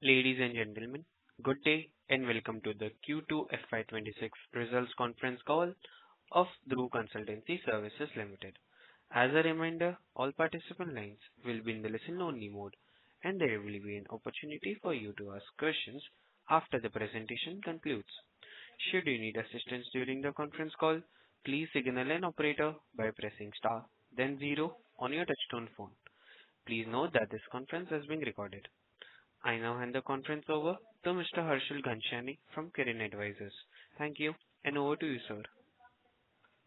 Ladies and gentlemen, good day and welcome to the Q2 FY26 results conference call of Dhruv Consultancy Services Limited. As a reminder, all participant lines will be in the listen-only mode, and there will be an opportunity for you to ask questions after the presentation concludes. Should you need assistance during the conference call, please signal an operator by pressing star, then zero on your touchtone phone. Please note that this conference is being recorded. I now hand the conference over to Mr. Harshal Ghanshani from Kirin Advisors. Thank you, and over to you, sir.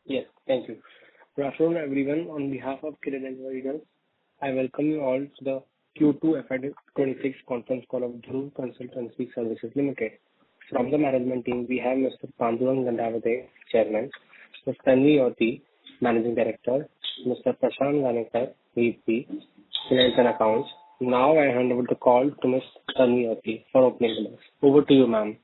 Yes, thank you. Good afternoon, everyone. On behalf of Kirin Advisors, I welcome you all to the Q2 FY26 conference call of Dhruv Consultancy Services Limited. From the management team, we have Mr. Pandurang Gandavade, Chairman, Mr. Tanvi Oti, Managing Director, Mr. Prashant Ganekar, VP, Finance and Accounts. Now I hand over the call to Ms. Tanvi Oti for opening remarks. Over to you, ma'am.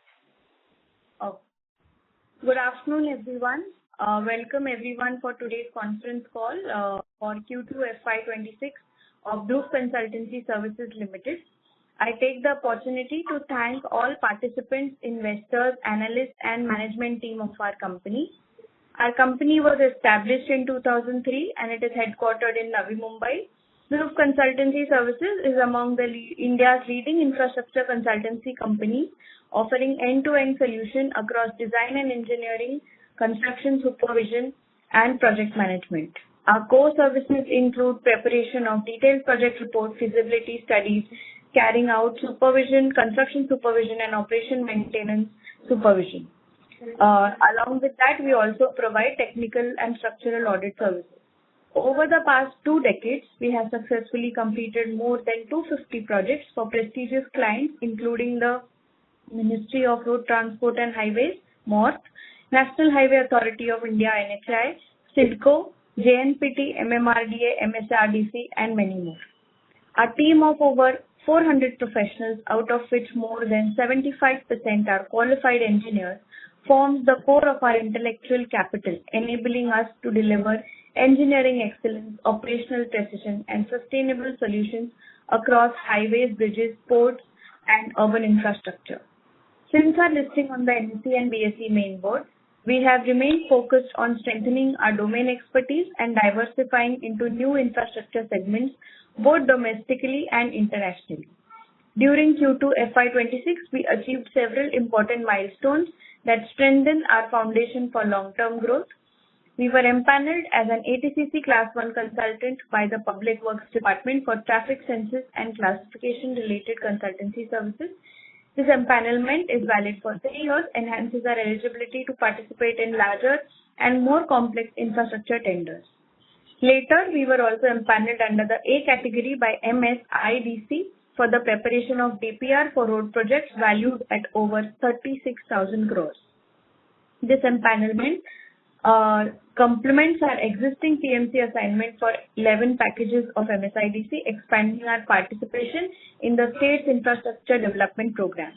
Good afternoon, everyone. Welcome everyone for today's conference call for Q2 FY26 of Dhruv Consultancy Services Limited. I take the opportunity to thank all participants, investors, analysts, and management team of our company. Our company was established in 2003 and it is headquartered in Navi Mumbai. Dhruv Consultancy Services is among India's leading infrastructure consultancy companies, offering end-to-end solution across design and engineering, construction supervision, and project management. Our core services include preparation of detailed project report, feasibility studies, carrying out supervision, construction supervision, and operation maintenance supervision. Along with that, we also provide technical and structural audit services. Over the past 2 decades, we have successfully completed more than 250 projects for prestigious clients, including the Ministry of Road Transport and Highways, MoRTH, National Highway Authority of India, NHAI, CIDCO, JNPT, MMRDA, MSRDC, and many more. Our team of over 400 professionals, out of which more than 75% are qualified engineers, forms the core of our intellectual capital, enabling us to deliver engineering excellence, operational precision, and sustainable solutions across highways, bridges, ports, and urban infrastructure. Since our listing on the NSE and BSE main board, we have remained focused on strengthening our domain expertise and diversifying into new infrastructure segments, both domestically and internationally. During Q2 FY26, we achieved several important milestones that strengthen our foundation for long-term growth. We were empaneled as an ATCC Class 1 consultant by the Public Works Department for traffic census and classification-related consultancy services. This empanelment is valid for 3 years, enhances our eligibility to participate in larger and more complex infrastructure tenders. Later, we were also empaneled under the A category by MSIDC for the preparation of DPR for road projects valued at over 36,000 crores. This empanelment complements our existing PMC assignment for 11 packages of MSIDC, expanding our participation in the state's infrastructure development program.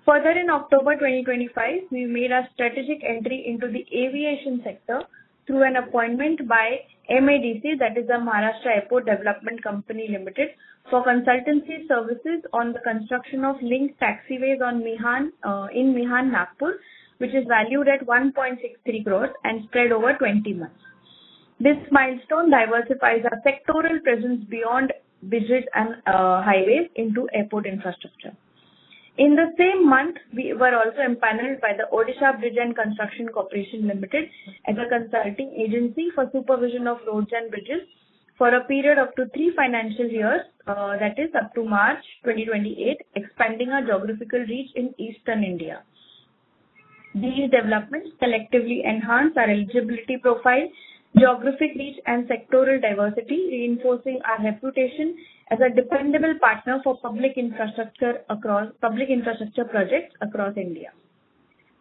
Further, in October 2025, we made a strategic entry into the aviation sector through an appointment by MADC, that is the Maharashtra Airport Development Company Limited, for consultancy services on the construction of linked taxiways on in Mihan, Nagpur, which is valued at 1.63 crores and spread over 20 months. This milestone diversifies our sectoral presence beyond bridges and highways into airport infrastructure. In the same month, we were also empaneled by the Odisha Bridge and Construction Corporation Limited as a consulting agency for supervision of roads and bridges for a period up to 3 financial years, that is up to March 2028, expanding our geographical reach in eastern India. These developments collectively enhance our eligibility profile, geographic reach, and sectoral diversity, reinforcing our reputation as a dependable partner for public infrastructure projects across India.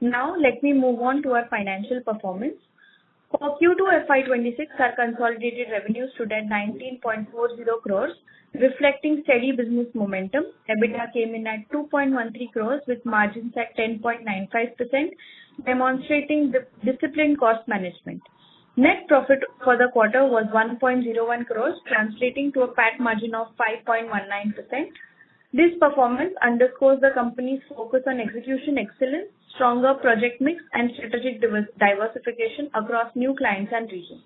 Now, let me move on to our financial performance. For Q2 FY26, our consolidated revenues stood at 19.40 crores, reflecting steady business momentum. EBITDA came in at 2.13 crores with margins at 10.95%, demonstrating disciplined cost management. Net profit for the quarter was 1.01 crores, translating to a PAT margin of 5.19%. This performance underscores the company's focus on execution excellence, stronger project mix, and strategic diversification across new clients and regions.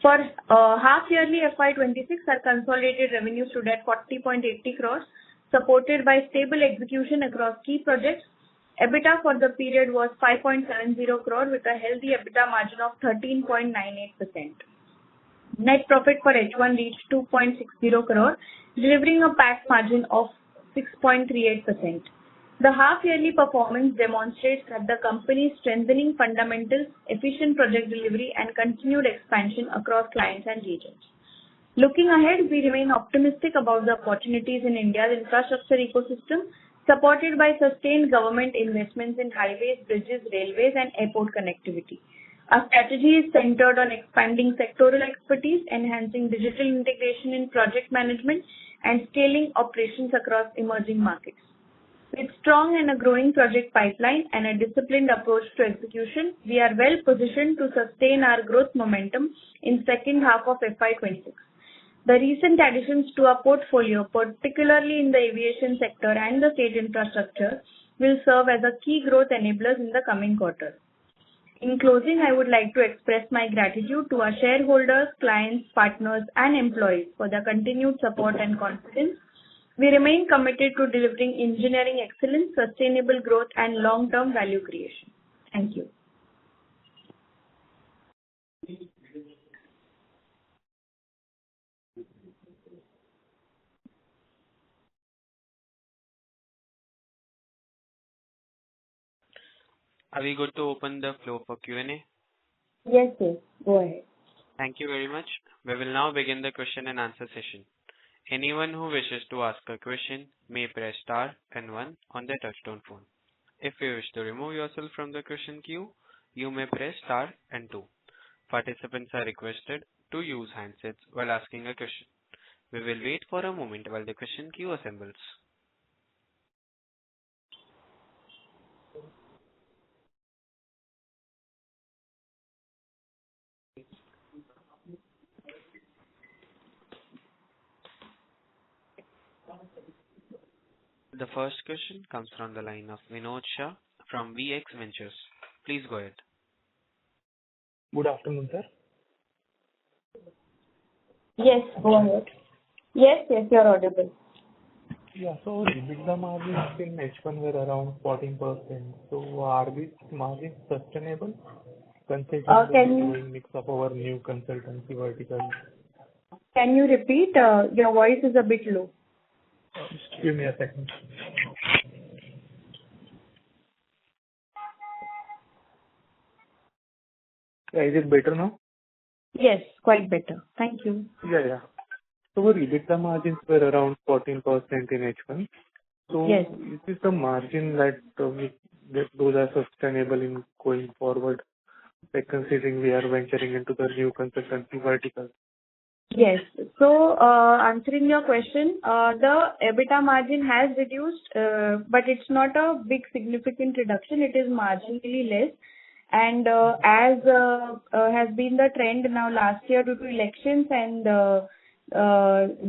For half-yearly FY26, our consolidated revenue stood at 40.80 crores, supported by stable execution across key projects. EBITDA for the period was 5.70 crore with a healthy EBITDA margin of 13.98%. Net profit for H1 reached 2.60 crore, delivering a PAT margin of 6.38%. The half-yearly performance demonstrates that the company's strengthening fundamentals, efficient project delivery, and continued expansion across clients and regions. Looking ahead, we remain optimistic about the opportunities in India's infrastructure ecosystem, supported by sustained government investments in highways, bridges, railways, and airport connectivity. Our strategy is centered on expanding sectoral expertise, enhancing digital integration in project management, and scaling operations across emerging markets. With strong and a growing project pipeline and a disciplined approach to execution, we are well positioned to sustain our growth momentum in second half of FY26. The recent additions to our portfolio, particularly in the aviation sector and the state infrastructure, will serve as a key growth enablers in the coming quarter. In closing, I would like to express my gratitude to our shareholders, clients, partners, and employees for their continued support and confidence. We remain committed to delivering engineering excellence, sustainable growth, and long-term value creation. Thank you. Are we good to open the floor for Q&A? Yes, sir. Go ahead. Thank you very much. We will now begin the question and answer session. Anyone who wishes to ask a question may press star and 1 on their touchtone phone. If you wish to remove yourself from the question queue, you may press star and 2. Participants are requested to use handsets while asking a question. We will wait for a moment while the question queue assembles. The first question comes from the line of Vinod Shah from VX Ventures. Please go ahead. Good afternoon, sir. Yes, go ahead. Yes, you're audible. Yeah, so EBITDA margins in H1 were around 14%. So are these margins sustainable considering the growing mix of our new consultancy vertical? Can you repeat? Your voice is a bit low. Just give me a second. Yeah, is it better now? Yes, quite better. Thank you. Yeah. So our EBITDA margins were around 14% in H1. So yes. Is this the margin that those are sustainable in going forward, like considering we are venturing into the new consultancy vertical? Yes. So, answering your question, the EBITDA margin has reduced, but it's not a big significant reduction. It is marginally less. And as has been the trend now last year due to elections and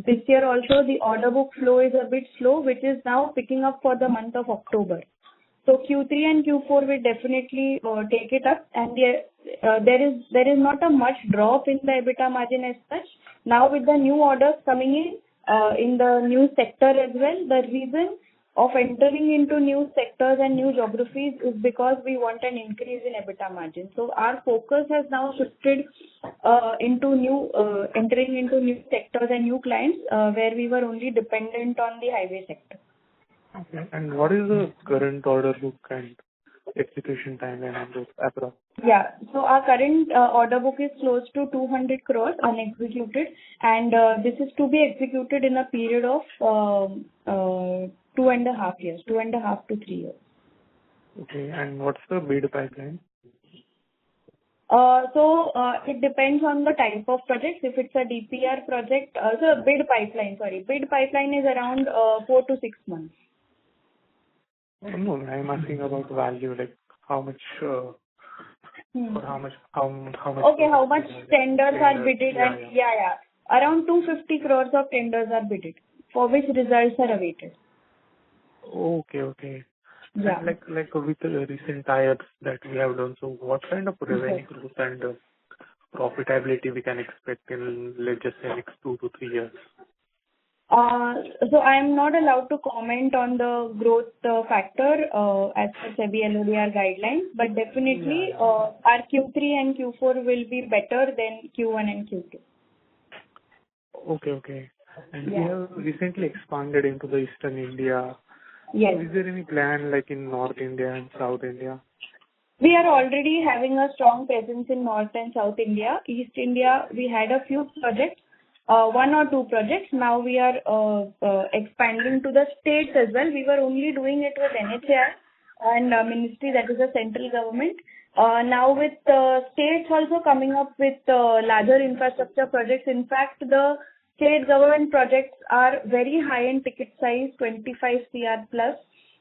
this year also, the order book flow is a bit slow, which is now picking up for the month of October. So Q3 and Q4 will definitely take it up, and there is not a much drop in the EBITDA margin as such. Now with the new orders coming in the new sector as well, the reason of entering into new sectors and new geographies is because we want an increase in EBITDA margin. So our focus has now shifted into entering into new sectors and new clients where we were only dependent on the highway sector. Okay. And what is the current order book and execution timeline on those approx? Yeah. So our current order book is close to 200 crores unexecuted, and this is to be executed in a period of 2.5 years, 2.5 to 3 years. Okay. And what's the bid pipeline? So it depends on the type of projects. If it's a DPR project, bid pipeline is around 4 to 6 months. No, I'm asking about value, like how much, or how much. Okay, how much tenders are bidded? Yeah. Around 250 crores of tenders are bidded for which results are awaited. Okay. Yeah. And like with the recent tie-ups that we have done, so what kind of revenue growth and profitability we can expect in, let's just say, next 2 to 3 years? So I am not allowed to comment on the growth factor as per SEBI LODR guidelines, but definitely our Q3 and Q4 will be better than Q1 and Q2. Okay. And we have recently expanded into the Eastern India. Yes. So is there any plan like in North India and South India? We are already having a strong presence in North and South India. East India, we had a few projects. 1 or 2 projects. Now we are expanding to the states as well. We were only doing it with NHAI and ministry, that is the central government. Now with states also coming up with larger infrastructure projects. In fact, the state government projects are very high in ticket size, 25 CR plus.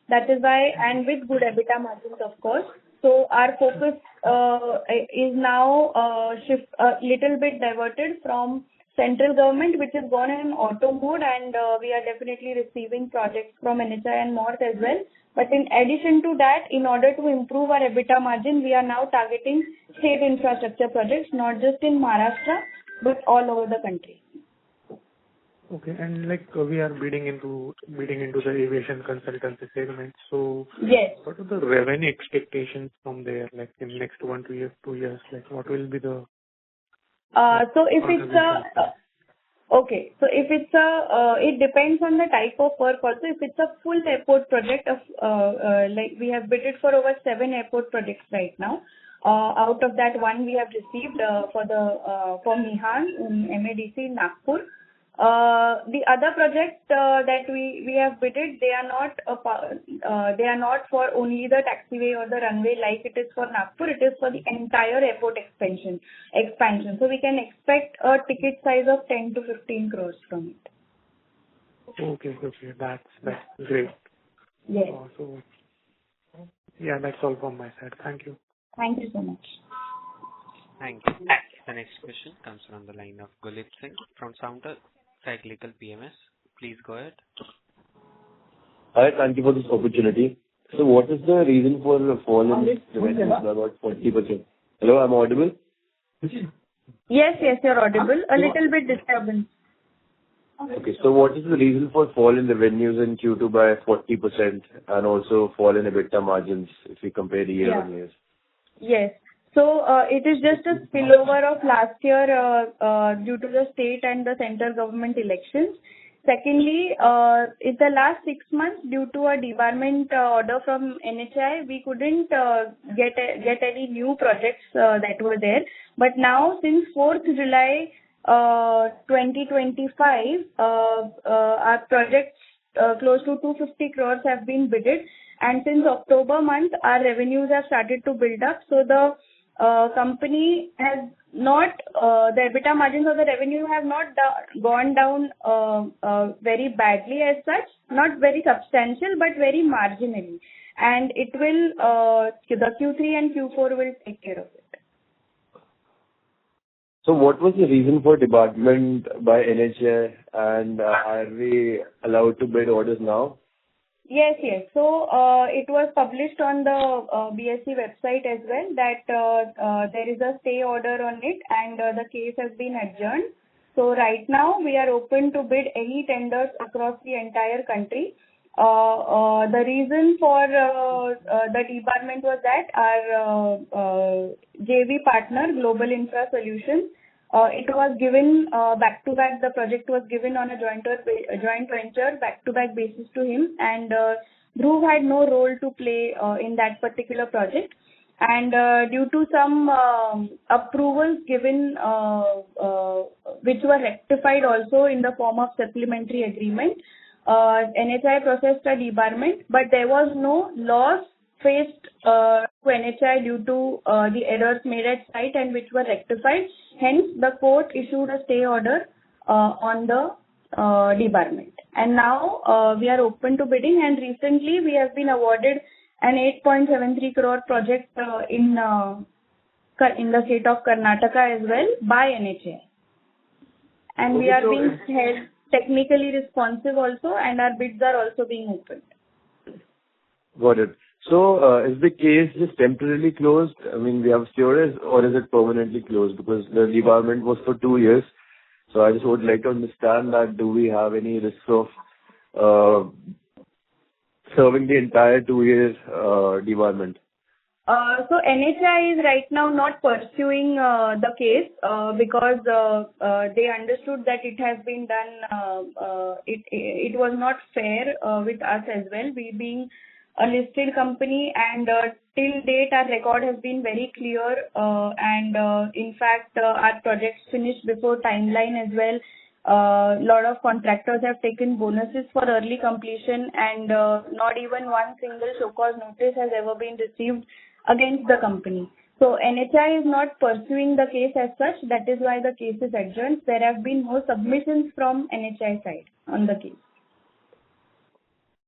That is why, and with good EBITDA margins, of course. So our focus is now shift a little bit diverted from central government, which is gone in auto mode, and we are definitely receiving projects from NHI and North as well. But in addition to that, in order to improve our EBITDA margin, we are now targeting state infrastructure projects, not just in Maharashtra, but all over the country. Okay, and like we are bidding into the aviation consultancy segment. So yes, what are the revenue expectations from there? Like in next 1 to 2 years, like what will be the so if it's it depends on the type of work also. If it's a full airport project of like we have bidded for over 7 airport projects right now. Out of that, 1 we have received for Mihan in MADC Nagpur. The other projects that we have bidded, they are not for only the taxiway or the runway like it is for Nagpur. It is for the entire airport expansion. So we can expect a ticket size of 10 to 15 crores from it. Okay. That's great. Yes. So yeah, that's all from my side. Thank you. Thank you so much. Thank you. The next question comes from the line of Gulip Singh from Counter Cyclical PMS. Please go ahead. Hi, thank you for this opportunity. So what is the reason for the fall in revenues by about 40%? Hello, I'm audible? Yes, you're audible. A little bit disturbance. Okay, so what is the reason for fall in revenues in Q2 by 40% and also fall in EBITDA margins if we compare the year on years? Yes. So it is just a spillover of last year due to the state and the central government elections. Secondly, in the last 6 months, due to a debarment order from NHI, we couldn't get any new projects that were there. But now, since 4th July 2025, our projects close to 250 crores have been bidded. And since October month, our revenues have started to build up. So the company has not, the EBITDA margins of the revenue have not gone down very badly as such, not very substantial, but very marginally. And it will, the Q3 and Q4 will take care of it. So what was the reason for debarment by NHA and are we allowed to bid orders now? Yes. So it was published on the BSC website as well that there is a stay order on it and the case has been adjourned. So right now we are open to bid any tenders across the entire country. The reason for the debarment was that our JV partner, Global Infra Solutions, it was given back-to-back, the project was given on a joint venture back-to-back basis to him, and Dhruv had no role to play in that particular project. And due to some approvals given which were rectified also in the form of supplementary agreement, NHI processed a debarment, but there was no loss faced to NHI due to the errors made at site and which were rectified. Hence, the court issued a stay order on the debarment. And now we are open to bidding, and recently we have been awarded an 8.73 crore project in the state of Karnataka as well by NHA. And we are being held. technically responsive also, and our bids are also being opened. Got it. So, is the case just temporarily closed? I mean, we have storage, or is it permanently closed? Because the debarment was for 2 years. So I just would like to understand that, do we have any risk of serving the entire 2 years debarment? So NHI is right now not pursuing the case because they understood that it has been done. It was not fair with us as well. We being a listed company, and till date our record has been very clear, and in fact our projects finished before timeline as well. Lot of contractors have taken bonuses for early completion, and not even one single show cause notice has ever been received against the company. So NHI is not pursuing the case as such. That is why the case is adjourned. There have been no submissions from NHI side on the case.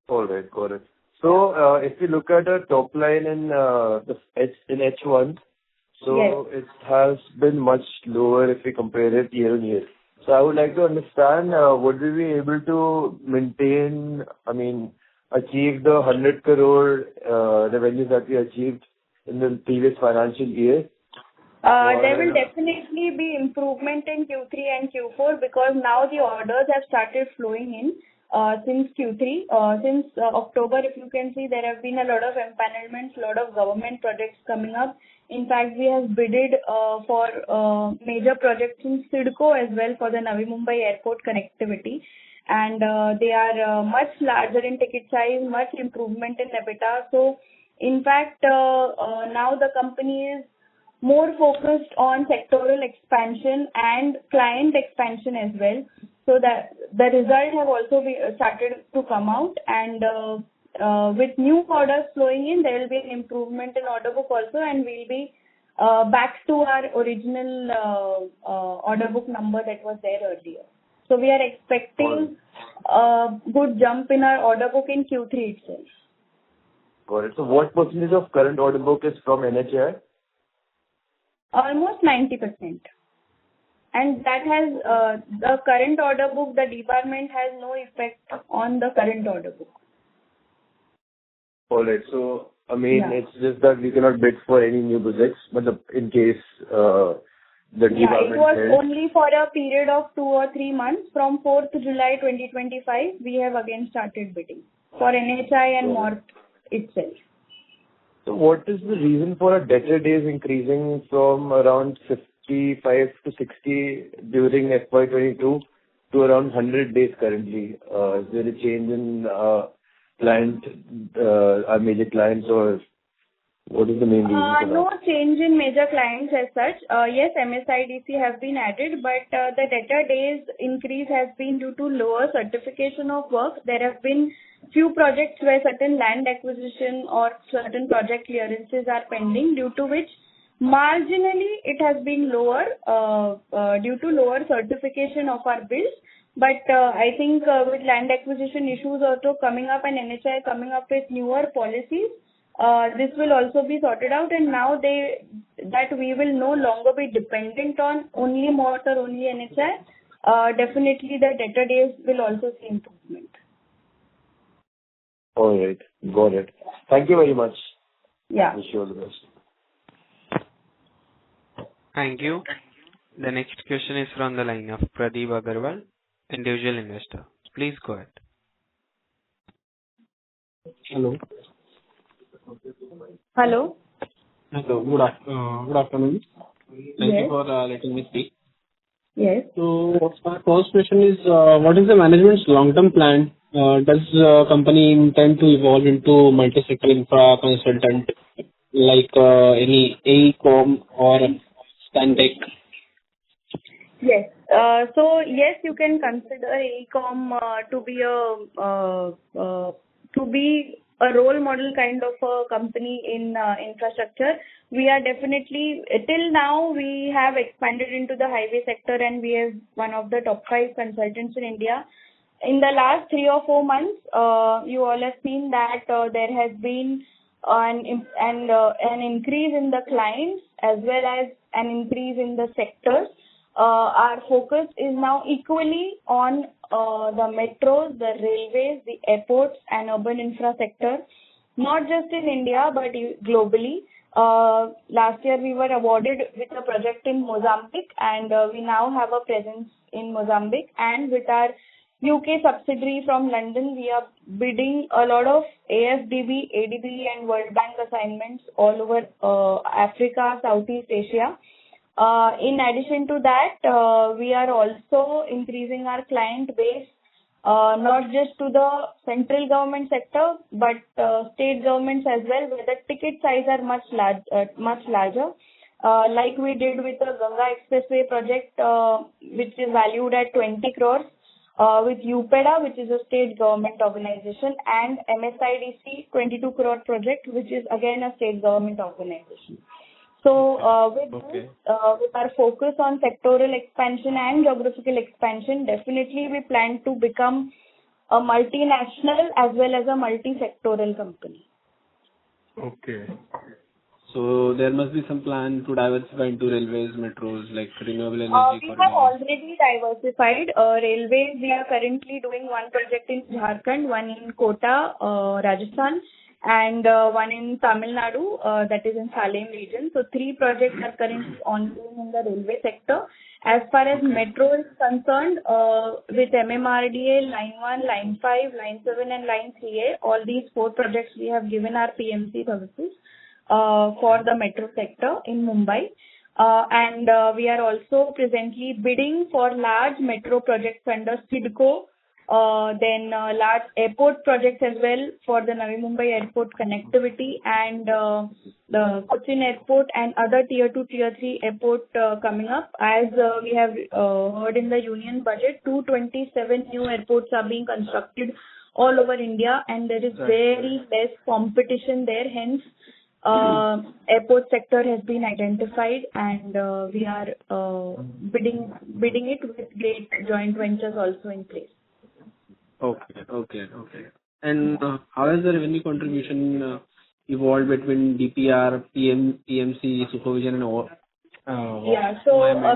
All right, got it. So, if you look at a top line in H1, so Yes. it has been much lower if we compare it year-on-year. So I would like to understand, would we be able to maintain, I mean, achieve the 100 crore revenues that we achieved in the previous financial year? There will definitely be improvement in Q3 and Q4 because now the orders have started flowing in since Q3. Since October, if you can see, there have been a lot of empanelments, a lot of government projects coming up. In fact, we have bidded for major projects in CIDCO as well for the Navi Mumbai airport connectivity. And they are much larger in ticket size, much improvement in EBITDA. So, in fact, now the company is more focused on sectoral expansion and client expansion as well. So that the result have also started to come out, and with new orders flowing in, there will be an improvement in order book also, and we'll be back to our original order book number that was there earlier. So we are expecting a good jump in our order book in Q3 itself. Got it. So what percentage of current order book is from NHI? Almost 90%. And that has the current order book, the debarment has no effect on the current order book. All right. So, I mean, it's just that we cannot bid for any new projects, but in case the debarment it was only for a period of 2 or 3 months. From 4th July 2025, we have again started bidding for NHI and MORT itself. So what is the reason for our debtor days increasing from around 55 to 60 during FY22 to around 100 days currently? Is there a change in client, our major clients, or what is the main reason for that? No change in major clients as such. Yes, MSIDC have been added, but the debtor days increase has been due to lower certification of work. There have been few projects where certain land acquisition or certain project clearances are pending, due to which marginally it has been lower due to lower certification of our bills. But I think with land acquisition issues also coming up and NHI coming up with newer policies, this will also be sorted out, and now that we will no longer be dependent on only MORT or only NHI. Definitely the debtor days will also see improvement. All right. Got it. Thank you very much. Yeah. Wish you all the best. Thank you. The next question is from the line of Pradeep Agarwal, individual investor. Please go ahead. Hello. Hello. Hello. Good afternoon. Thank you for letting me speak. Yes. So my first question is, what is the management's long-term plan? Does the company intend to evolve into multi-sector infra consultant like any AECOM or Stantec? Yes. So yes, you can consider AECOM to be a role model kind of a company in infrastructure. We are definitely, till now we have expanded into the highway sector, and we have one of the top 5 consultants in India. In the last 3 or 4 months, you all have seen that there has been an increase in the clients as well as an increase in the sectors. our focus is now equally on the metros, the railways, the airports, and urban infra sector, not just in India but globally. Last year we were awarded with a project in Mozambique, and we now have a presence in Mozambique. And with our UK subsidiary from London, we are bidding a lot of AFDB, ADB, and World Bank assignments all over Africa, Southeast Asia. In addition to that, we are also increasing our client base, not just to the central government sector, but state governments as well, where the ticket size are much larger. Like we did with the Ganga Expressway project, which is valued at 20 crores, with UPEDA, which is a state government organization, and MSIDC 22 crore project, which is again a state government organization. So with our focus on sectoral expansion and geographical expansion, definitely we plan to become a multinational as well as a multi-sectoral company. Okay. So there must be some plan to diversify into railways, metros, like renewable energy. We have already diversified. Railways, we are currently doing one project in Jharkhand, one in Kota, Rajasthan, and one in Tamil Nadu, that is in Salem region. So 3 projects are currently ongoing in the railway sector. As far as metro is concerned, with MMRDA, Line 1, Line 5, Line 7 and Line 3A, all these 4 projects we have given our PMC services for the metro sector in Mumbai. And we are also presently bidding for large metro projects under CIDCO, then large airport projects as well for the Navi Mumbai airport connectivity, and the Cochin airport and other tier 2, tier 3 airport coming up. As we have heard in the union budget, 227 new airports are being constructed all over India, and there is very less competition there. Hence, airport sector has been identified, and we are bidding it with great joint ventures also in place. Okay. And how has the revenue contribution evolved between DPR, PMC, supervision, and O&M?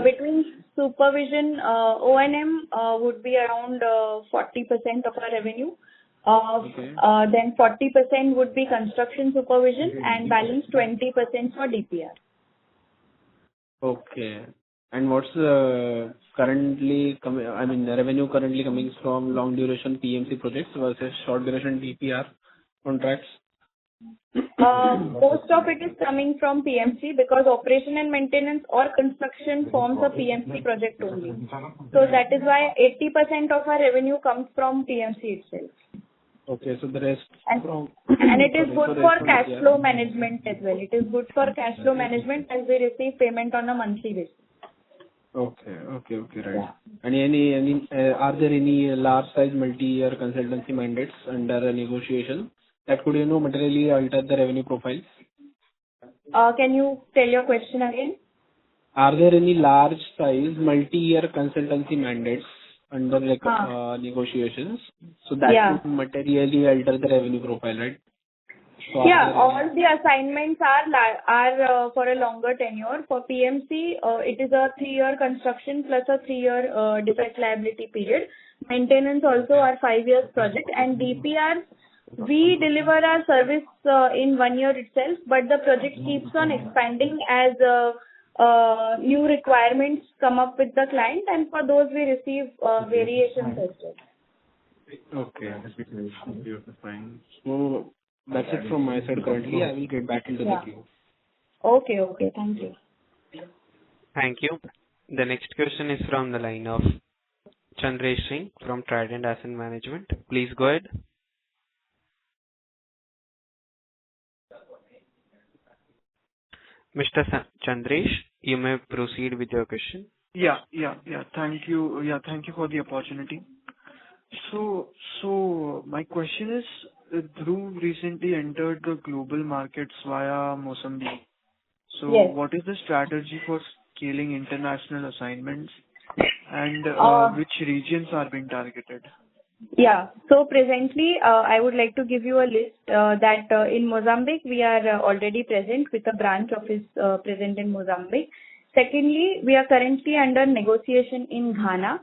Between supervision, O&M would be around 40% of our revenue. Then 40% would be construction supervision, and balance 20% for DPR. Okay. And what's the revenue currently coming from long duration PMC projects versus short duration DPR contracts? Most of it is coming from PMC, because operation and maintenance or construction forms a PMC project only. So that is why 80% of our revenue comes from PMC itself. Okay, so the rest and it is good for cash flow management as well. It is good for cash flow management, as we receive payment on a monthly basis. Okay, right. Yeah. And are there any large size multi-year consultancy mandates under negotiation that could materially alter the revenue profiles? Can you tell your question again? Are there any large size multi-year consultancy mandates under negotiations, so that could materially alter the revenue profile, right? So all the assignments are for a longer tenure. For PMC, it is a 3-year construction plus a 3-year defect liability period. Maintenance also are 5 years project, and DPR, we deliver our service in 1 year itself, but the project keeps on expanding as new requirements come up with the client, and for those we receive variations as well. Okay, fine. So that's it from my side currently. I will get back into the queue. Okay, thank you. Thank you. The next question is from the line of Chandresh Singh from Trident Asset Management. Please go ahead. Mr. Chandresh, you may proceed with your question. Yeah. Thank you. Thank you for the opportunity. So my question is, Dhruv recently entered the global markets via Mozambique. So what is the strategy for scaling international assignments, and which regions are being targeted? So presently, I would like to give you a list that in Mozambique, we are already present with a branch office present in Mozambique. Secondly, we are currently under negotiation in Ghana.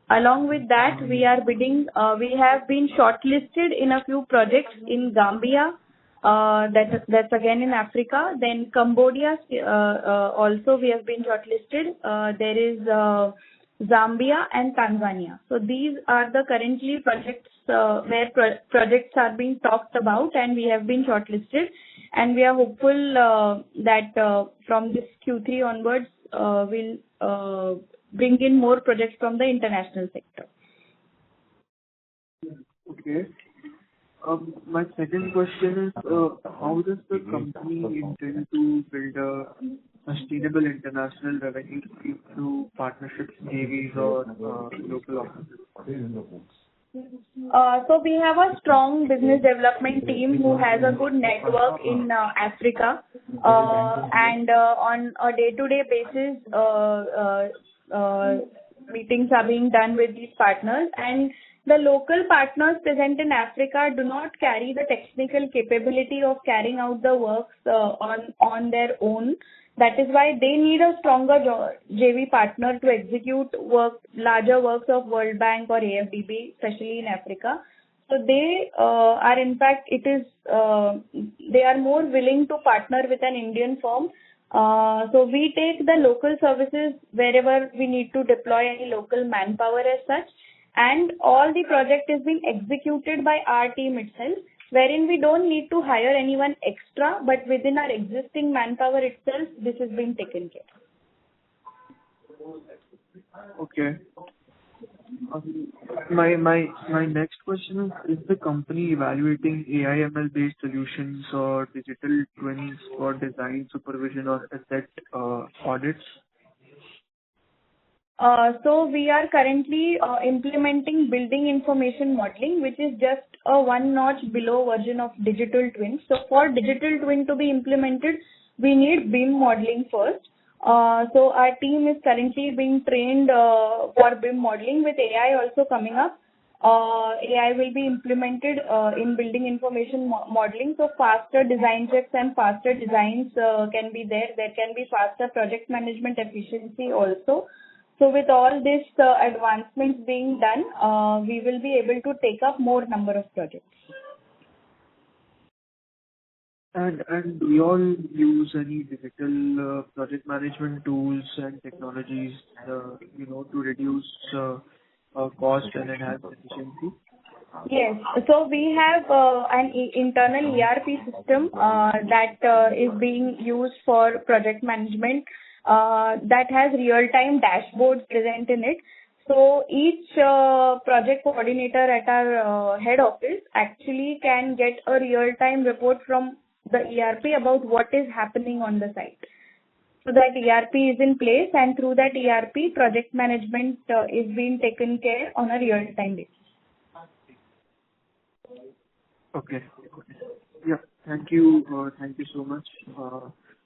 Along with that, we have been shortlisted in a few projects in Gambia, that's again in Africa. Then Cambodia, also we have been shortlisted. There is Zambia and Tanzania. So these are the currently projects where projects are being talked about, and we have been shortlisted. And we are hopeful that from this Q3 onwards, we'll bring in more projects from the international sector. Okay. My second question is, how does the company intend to build a sustainable international revenue stream through partnerships, JVs, or local offices? So we have a strong business development team who has a good network in Africa, and on a day-to-day basis, meetings are being done with these partners, and the local partners present in Africa do not carry the technical capability of carrying out the works on their own. That is why they need a stronger JV partner to execute larger works of World Bank or AFDB, especially in Africa. So they are, in fact, they are more willing to partner with an Indian firm. So we take the local services wherever we need to deploy any local manpower as such, and all the project is being executed by our team itself, wherein we don't need to hire anyone extra, but within our existing manpower itself, this is being taken care of. Okay. My next question is the company evaluating AI/ML based solutions or digital twins for design, supervision, or asset audits? So we are currently implementing building information modeling, which is just a one-notch below version of digital twin. So for digital twin to be implemented, we need BIM modeling first. So our team is currently being trained for BIM modeling with AI also coming up. AI will be implemented in building information modeling, so faster design checks and faster designs can be there. There can be faster project management efficiency also. So with all this advancements being done, we will be able to take up more number of projects. And do you all use any digital project management tools and technologies, to reduce cost and enhance efficiency? Yes. So we have an internal ERP system that is being used for project management that has real-time dashboards present in it. So each project coordinator at our head office actually can get a real-time report from the ERP about what is happening on the site. So that ERP is in place, and through that ERP, project management is being taken care on a real-time basis. Okay. Yeah. Thank you. Thank you so much.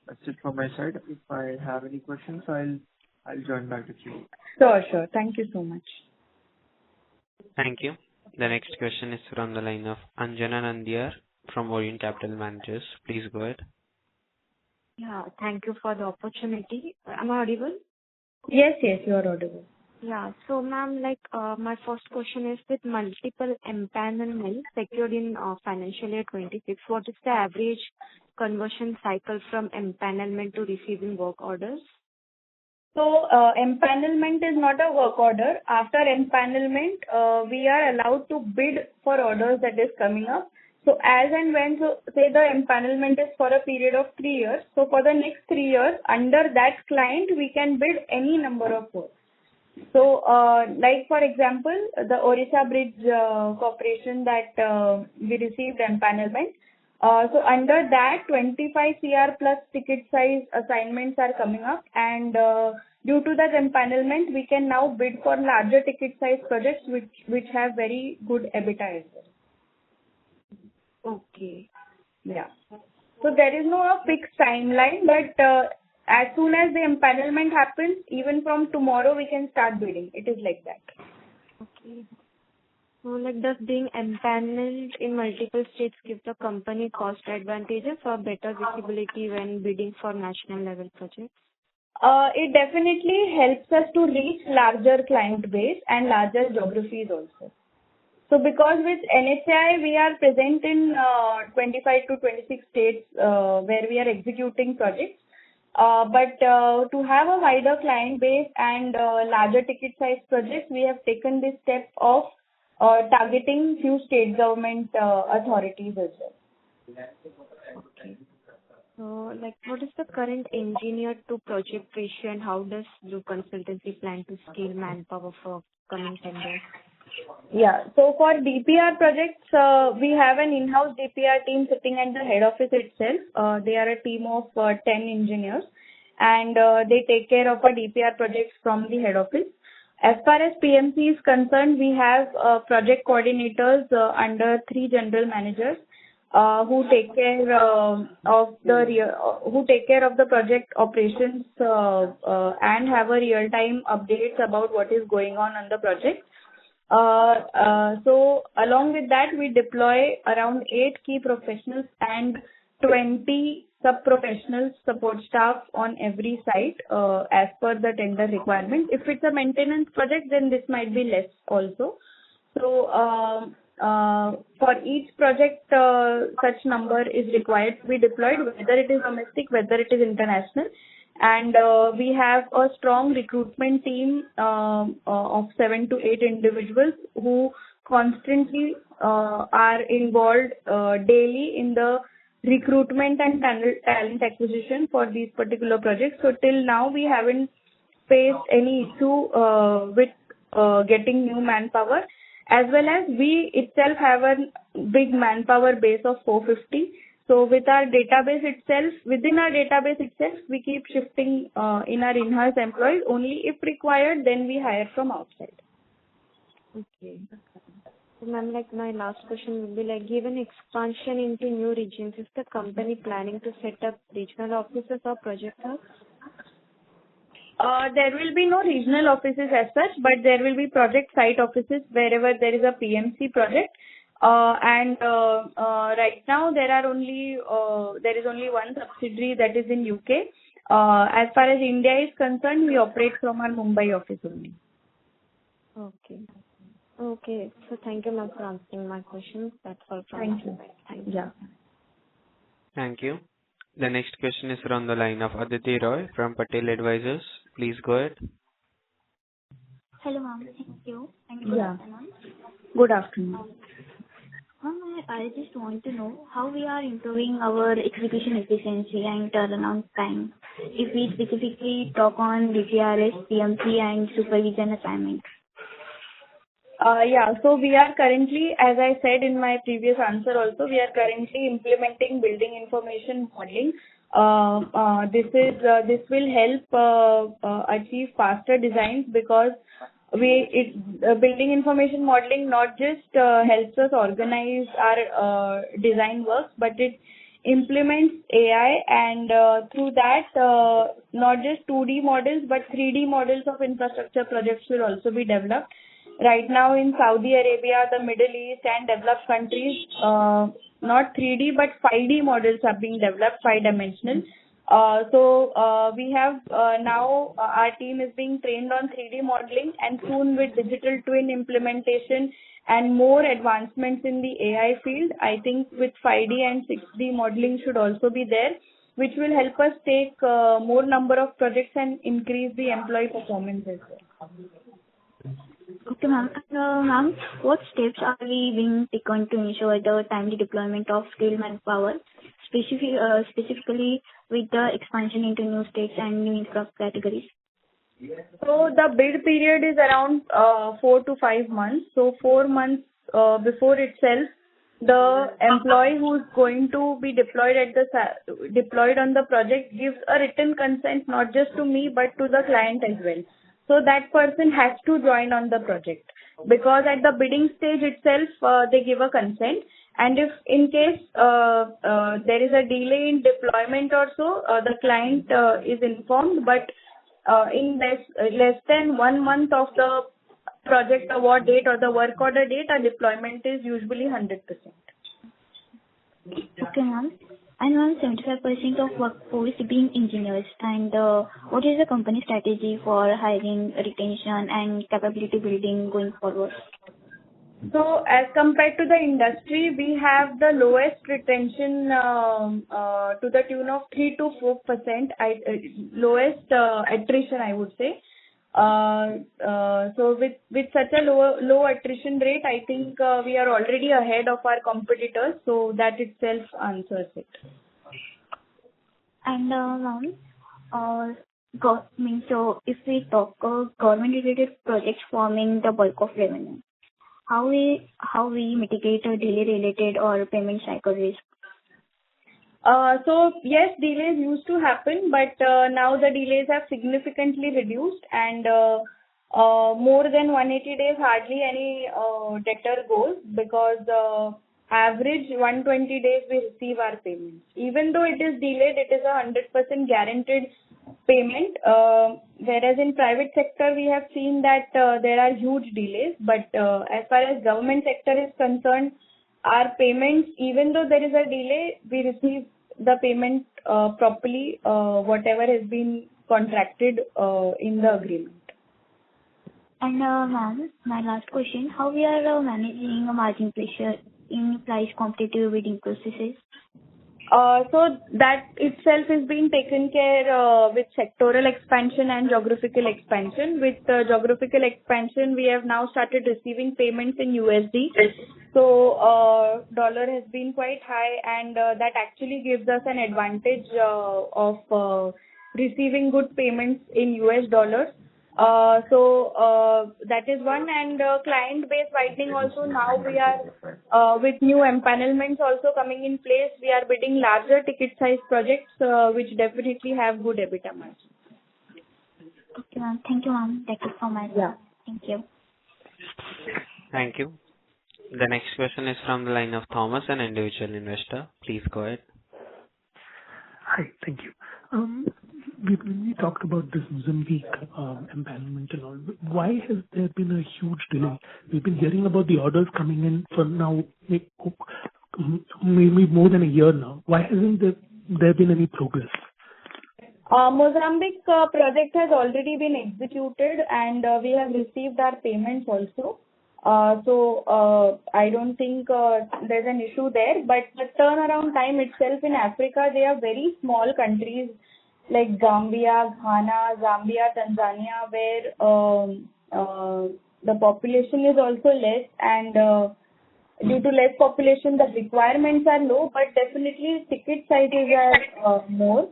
That's it from my side. If I have any questions, I'll join back with you. Sure. Thank you so much. Thank you. The next question is from the line of Anjana Nandiar from Orient Capital Managers. Please go ahead. Yeah, thank you for the opportunity. Am I audible? Yes, you are audible. Yeah. So, ma'am, my first question is, with multiple empanelments secured in financial year 26, what is the average conversion cycle from empanelment to receiving work orders? So, empanelment is not a work order. After empanelment, we are allowed to bid for orders that is coming up. So, as and when, say the empanelment is for a period of 3 years. So, for the next 3 years, under that client, we can bid any number of work. So, for example, the Orissa Bridge Corporation that we received empanelment. So under that, 25 CR plus ticket size assignments are coming up, and due to that empanelment, we can now bid for larger ticket size projects which have very good EBITDA as well. Okay. Yeah. So there is no fixed timeline, but as soon as the empanelment happens, even from tomorrow, we can start bidding. It is like that. Okay. So, does being empaneled in multiple states give the company cost advantages or better visibility when bidding for national level projects? It definitely helps us to reach larger client base and larger geographies also. So because with NHI, we are present in 25 to 26 states where we are executing projects. But to have a wider client base and larger ticket size projects, we have taken this step of targeting few state government authorities as well. Okay. So, what is the current engineer to project ratio, and how does Dhruv Consultancy plan to scale manpower for coming tenders? Yeah. So for DPR projects, we have an in-house DPR team sitting at the head office itself. They are a team of 10 engineers, and they take care of our DPR projects from the head office. As far as PMC is concerned, we have project coordinators under 3 general managers who take care of the project operations and have a real-time updates about what is going on the project. So along with that, we deploy around 8 key professionals and 20 sub-professional support staff on every site as per the tender requirement. If it's a maintenance project, then this might be less also. So for each project, such number is required to be deployed, whether it is domestic, whether it is international. And we have a strong recruitment team of 7 to 8 individuals who constantly are involved daily in the recruitment and talent acquisition for these particular projects. So till now, we haven't faced any issue with getting new manpower, as well as we itself have a big manpower base of 450. So with our database itself, within our database itself, we keep shifting in our in-house employees. Only if required, then we hire from outside. Okay. So ma'am, my last question would be given expansion into new regions, is the company planning to set up regional offices or project hubs? There will be no regional offices as such, but there will be project site offices wherever there is a PMC project. And right now there is only one subsidiary that is in UK. As far as India is concerned, we operate from our Mumbai office only. Okay. Okay. So thank you, ma'am, for answering my questions. That's all from Thank you. Thank you. Yeah. Thank you. The next question is from the line of Aditi Roy from Patel Advisors. Please go ahead. Hello, ma'am. Thank you. And good afternoon. Good afternoon. Ma'am, I just want to know how we are improving our execution efficiency and turnaround time, if we specifically talk on DCRS, PMC, and supervision assignment. Yeah, so we are currently, as I said in my previous answer also, we are currently implementing building information modeling. This will help achieve faster designs, because building information modeling not just helps us organize our design work, but it implements AI, and through that not just 2D models but 3D models of infrastructure projects will also be developed. Right now in Saudi Arabia, the Middle East and developed countries, not 3D but 5D models are being developed, 5-dimensional. So we have now our team is being trained on 3D modeling, and soon with digital twin implementation and more advancements in the AI field, I think with 5D and 6D modeling should also be there, which will help us take more number of projects and increase the employee performance as well. Okay, ma'am. Ma'am, what steps are we being taken to ensure the timely deployment of skilled manpower, specifically with the expansion into new states and new infra categories? So the bid period is around 4 to 5 months. So 4 months before itself, the employee who is going to be deployed on the project gives a written consent, not just to me but to the client as well. So that person has to join on the project, because at the bidding stage itself, they give a consent. And if in case there is a delay in deployment or so, the client is informed, but in less than 1 month of the project award date or the work order date, our deployment is usually 100%. Okay, ma'am. And around 75% of workforce being engineers. And what is the company strategy for hiring, retention, and capability building going forward? So as compared to the industry, we have the lowest retention to the tune of 3 to 4%, lowest attrition, I would say. So with such a low attrition rate, I think we are already ahead of our competitors. So that itself answers it. And so if we talk government-related projects forming the bulk of revenue, how we mitigate a delay-related or payment cycle risk? So yes, delays used to happen, but now the delays have significantly reduced, and more than 180 days, hardly any debtor goes, because average 120 days we receive our payments. Even though it is delayed, it is 100% guaranteed payment. Whereas in private sector, we have seen that there are huge delays. But as far as government sector is concerned, our payments, even though there is a delay, we receive the payment properly, whatever has been contracted in the agreement. And ma'am, my last question: how we are managing a margin pressure in price competitive bidding processes? So that itself is being taken care with sectoral expansion and geographical expansion. With geographical expansion, we have now started receiving payments in USD. So dollar has been quite high, and that actually gives us an advantage of receiving good payments in US dollars. So that is one, and client base widening also. Now we are with new empanelments also coming in place. We are bidding larger ticket size projects, which definitely have good EBITDA margin. Okay, ma'am. Thank you, ma'am. That's it from my side. Yeah. Thank you. Thank you. The next question is from the line of Thomas, an individual investor. Please go ahead. Hi, thank you. When we talked about this Mozambique empanelment and all, why has there been a huge delay? We've been hearing about the orders coming in for now, maybe more than a year now. Why hasn't there been any progress? Mozambique project has already been executed, and we have received our payments also. So I don't think there's an issue there. But the turnaround time itself in Africa, they are very small countries like Gambia, Ghana, Zambia, Tanzania, where the population is also less, and due to less population, the requirements are low, but definitely ticket sizes are more.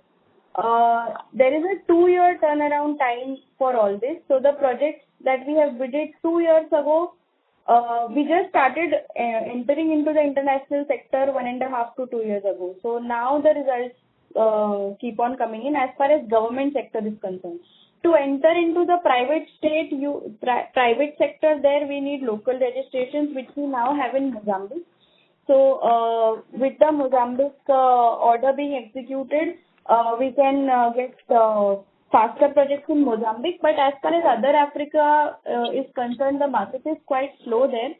There is a 2-year turnaround time for all this. So the projects that we have bidded 2 years ago, we just started entering into the international sector 1.5 to 2 years ago. So now the results keep on coming in as far as government sector is concerned. To enter into the private sector, there we need local registrations, which we now have in Mozambique. So with the Mozambique order being executed, we can get faster projects in Mozambique. But as far as other Africa is concerned, the market is quite slow there.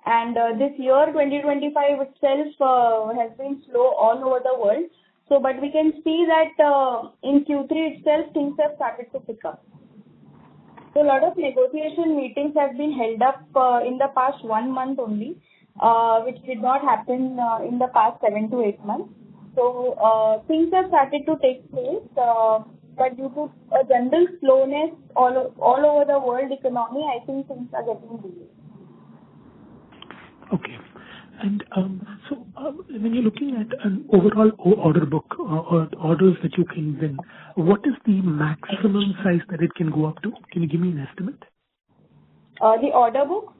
And this year, 2025 itself has been slow all over the world. So, but we can see that in Q3 itself, things have started to pick up. So, a lot of negotiation meetings have been held up in the past 1 month only, which did not happen in the past 7 to 8 months. So, things have started to take place, but due to a general slowness all over the world economy, I think things are getting delayed. Okay. And so when you're looking at an overall order book or orders that you can win, what is the maximum size that it can go up to? Can you give me an estimate? The order book?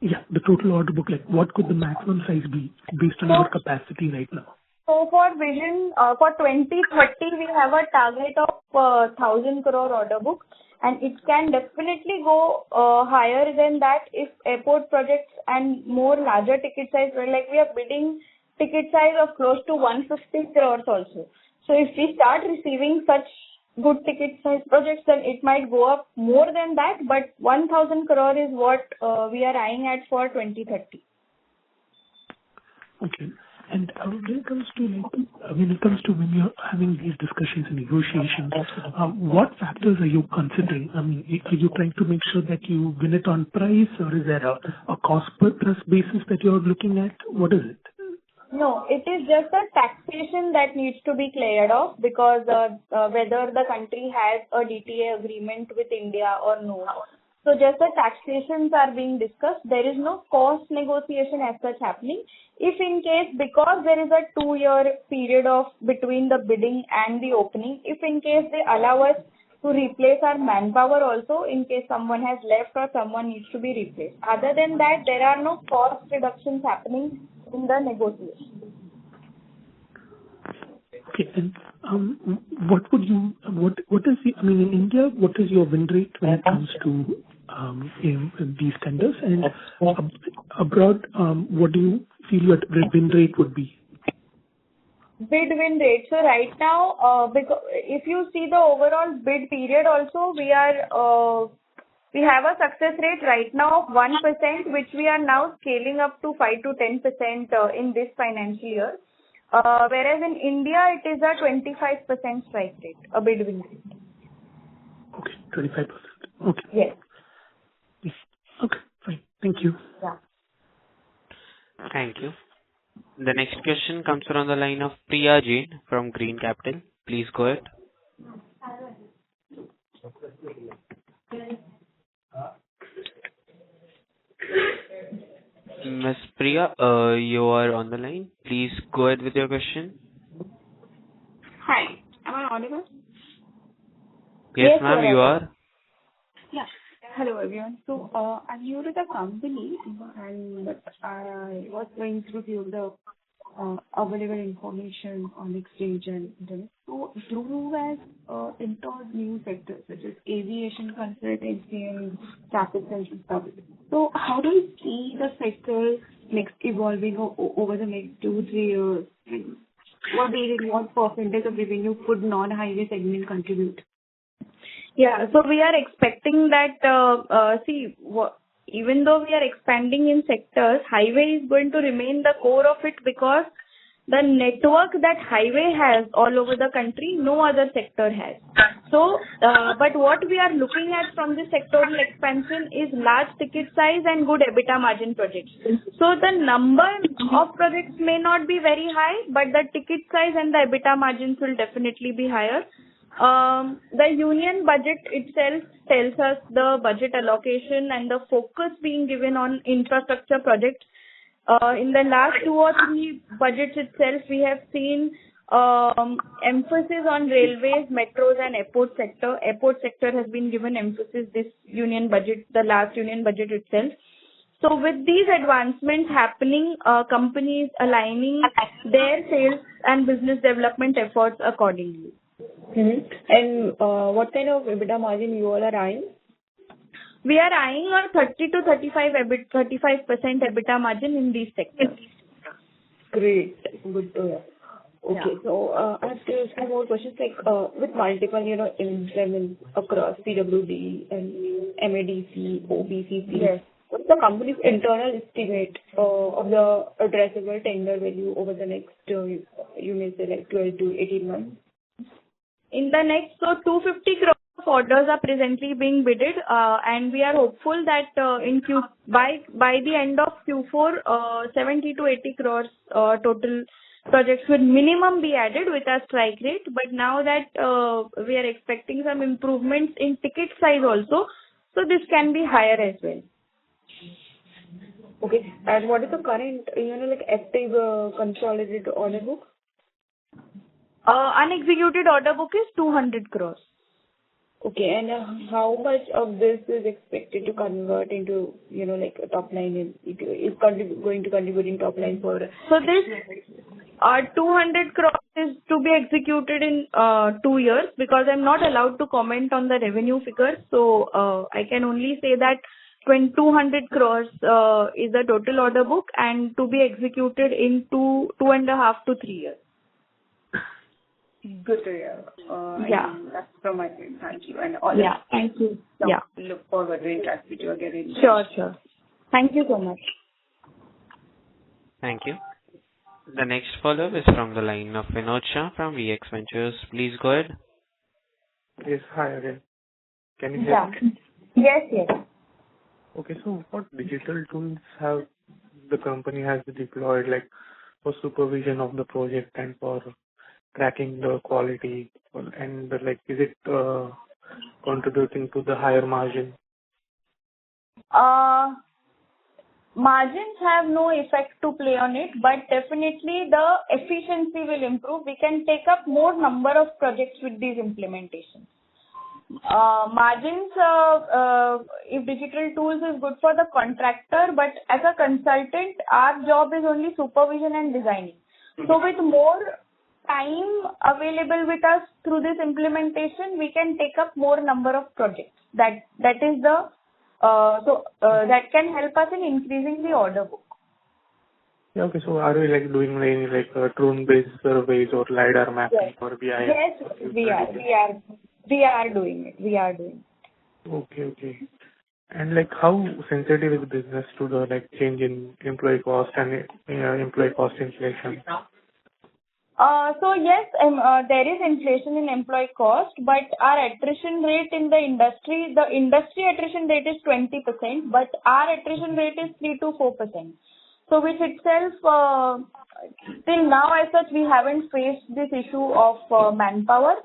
Yeah, the total order book. Like, what could the maximum size be based on your capacity right now? So for vision, for 2030, we have a target of 1,000 crore order book. And it can definitely go higher than that if airport projects and more larger ticket size, like we are bidding ticket size of close to 150 crores also. So if we start receiving such good ticket size projects, then it might go up more than that. But 1,000 crore is what we are eyeing at for 2030. Okay. And when it comes to when you're having these discussions and negotiations, what factors are you considering? I mean, are you trying to make sure that you win it on price, or is there a cost per plus basis that you're looking at? What is it? No, it is just a taxation that needs to be cleared off, because whether the country has a DTA agreement with India or no. So just the taxations are being discussed. There is no cost negotiation as such happening. If in case, because there is a 2-year period of between the bidding and the opening, if in case they allow us to replace our manpower also, in case someone has left or someone needs to be replaced. Other than that, there are no cost reductions happening in the negotiation. Okay. And what is in India, what is your win rate when it comes to in these tenders? And abroad, what do you feel your win rate would be? Bid win rate. So right now, because if you see the overall bid period also, we have a success rate right now of 1%, which we are now scaling up to 5 to 10% in this financial year. Whereas in India, it is a 25% strike rate, a bid win rate. Okay, 25%. Okay. Yes. Okay, fine. Thank you. Yeah. Thank you. The next question comes from the line of Priya Jain from Green Capital. Please go ahead. Ms. Priya, you are on the line. Please go ahead with your question. Hi, am I audible? Yes, ma'am, you are. Yeah. Hello, everyone. So, I'm new to the company, and I was going through few of the available information on exchange and internet. So, Dhruv has entered new sectors such as aviation, consultancy, and traffic sensing stuff. So, how do you see the sector evolving over the next 2-3 years? What percentage of revenue could non-highway segment contribute? Yeah, so we are expecting that, even though we are expanding in sectors, highway is going to remain the core of it, because the network that highway has all over the country, no other sector has. So, but what we are looking at from this sectoral expansion is large ticket size and good EBITDA margin projects. So the number of projects may not be very high, but the ticket size and the EBITDA margins will definitely be higher. The union budget itself tells us the budget allocation and the focus being given on infrastructure projects. In the last 2 or 3 budgets itself, we have seen emphasis on railways, metros, and airport sector. Airport sector has been given emphasis this union budget, the last union budget itself. So with these advancements happening, companies aligning their sales and business development efforts accordingly. Mm-hmm. And what kind of EBITDA margin you all are eyeing? We are eyeing a 30 to 35% EBITDA margin in these sectors. Great. Good to hear. Okay, yeah. So I have some more questions, like with multiple, implements across PWD and MADC, OBCC. Yes. What's the company's internal estimate of the addressable tender value over the next, you may say, like 12 to 18 months? In the next, 250 crores of orders are presently being bidded, and we are hopeful that by the end of Q4, 70 to 80 crores total projects will minimum be added with a strike rate. But now that we are expecting some improvements in ticket size also, so this can be higher as well. Okay, and what is the current, active consolidated order book? Unexecuted order book is 200 crores. Okay, and how much of this is expected to convert into, a top line? Is going to contribute in top line for? So this 200 crores is to be executed in 2 years, because I'm not allowed to comment on the revenue figures. So I can only say that 200 crores is the total order book, and to be executed in 2.5 to 3 years. Good to hear. Yeah. That's from my side. Thank you. And thank you. Look forward to interact with you again. Sure. Thank you so much. Thank you. The next follow-up is from the line of Vinod Shah from VX Ventures. Please go ahead. Yes, hi again. Can you hear me? Yes. Okay, so what digital tools have the company has deployed, like for supervision of the project and for tracking the quality, and like is it contributing to the higher margin? Margins have no effect to play on it, but definitely the efficiency will improve. We can take up more number of projects with these implementations. Margins, if digital tools is good for the contractor, but as a consultant, our job is only supervision and designing. So with more time available with us through this implementation, we can take up more number of projects. That is the that can help us in increasing the order book. Yeah, okay, so are we like doing any like drone-based surveys or LiDAR mapping or BI? Yes, we are doing it. Okay. And like how sensitive is business to the like change in employee cost and employee cost inflation? So yes, there is inflation in employee cost, but our attrition rate in the industry attrition rate is 20%, but our attrition rate is 3 to 4%. So which itself, till now as such, we haven't faced this issue of manpower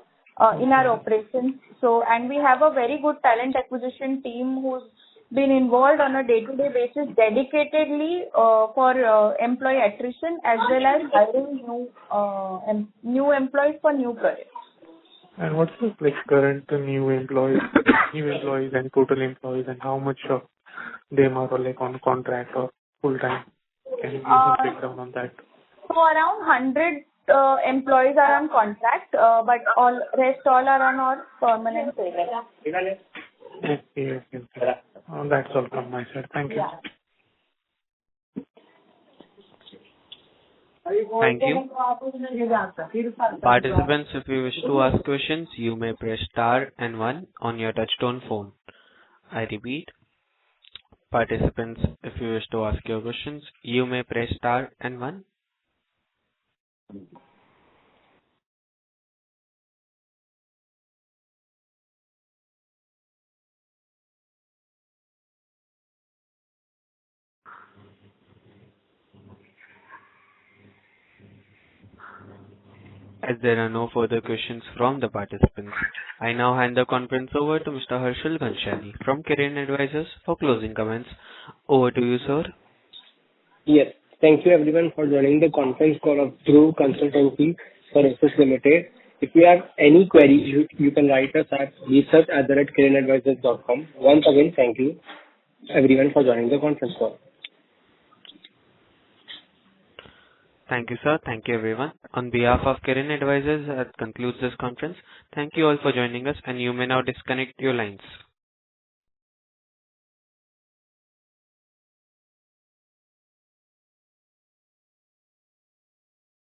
in our operations. So, and we have a very good talent acquisition team who's been involved on a day-to-day basis dedicatedly for employee attrition as well as hiring new employees for new projects. And what's the like current new employees and total employees, and how much of them are like on contract or full time? Can you give a breakdown on that? So around 100 employees are on contract, but rest all are on our permanent payroll. Okay. That's all from my side. Thank you. Thank you. Participants, if you wish to ask questions, you may press star and 1 on your touchtone phone. I repeat, participants, if you wish to ask your questions, you may press star and 1. As there are no further questions from the participants, I now hand the conference over to Mr. Harshal Ghanshani from Kirin Advisors for closing comments. Over to you, sir. Yes. Thank you everyone for joining the conference call of Dhruv Consultancy Services Limited. If you have any queries, you can write us at research@kirinadvisors.com. Once again, thank you everyone for joining the conference call. Thank you, sir. Thank you, everyone. On behalf of Kirin Advisors, that concludes this conference. Thank you all for joining us, and you may now disconnect your lines.